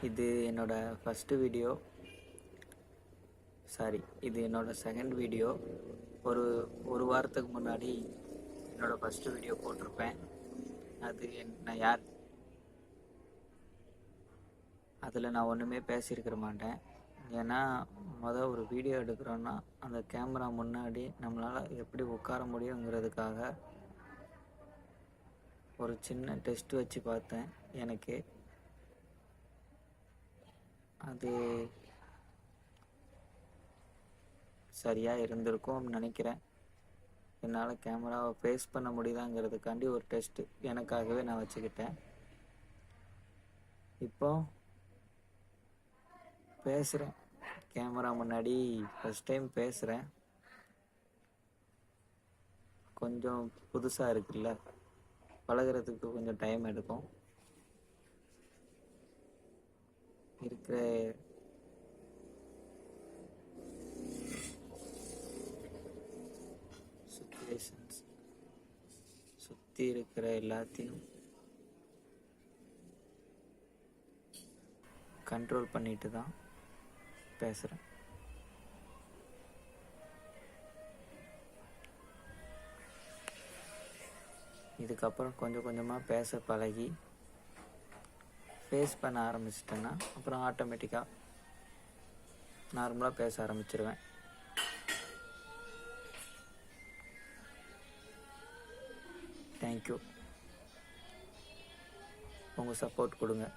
இது என்னோடய first video. இது என்னோடய செகண்ட் வீடியோ. ஒரு வாரத்துக்கு முன்னாடி என்னோடய ஃபஸ்ட்டு வீடியோ போட்டிருப்பேன். அது நான் யார், அதில் நான் ஒன்றுமே பேசியிருக்கிற மாட்டேன். ஏன்னா ஒரு வீடியோ எடுக்கிறோன்னா அந்த கேமரா முன்னாடி நம்மளால் எப்படி உட்கார முடியுங்கிறதுக்காக ஒரு சின்ன டெஸ்ட் வச்சு பார்த்தேன். எனக்கு அது சரியாக இருந்திருக்கும் நினைக்கிறேன். என்னால் கேமராவை ஃபேஸ் பண்ண முடியுதாங்கிறதுக்காண்டி ஒரு டெஸ்ட்டு எனக்காகவே நான் வச்சுக்கிட்டேன். இப்போ பேசுகிறேன், கேமரா முன்னாடி ஃபஸ்ட் டைம் பேசுகிறேன். கொஞ்சம் புதுசாக இருக்குல்ல, பழகிறதுக்கு கொஞ்சம் டைம் எடுக்கும். இருக்கிற சுச்சுவேஷன்ஸ், சுற்றி இருக்கிற எல்லாத்தையும் கண்ட்ரோல் பண்ணிட்டு தான் பேசுகிறேன். இதுக்கப்புறம் கொஞ்சம் கொஞ்சமாக பேச பழகி ஃபேஸ் பண்ண ஆரம்பிச்சிட்டேன்னா அப்புறம் ஆட்டோமேட்டிக்காக நார்மலாக பேச ஆரம்பிச்சிருவேன். தேங்க்யூ. உங்கள் சப்போர்ட் கொடுங்க.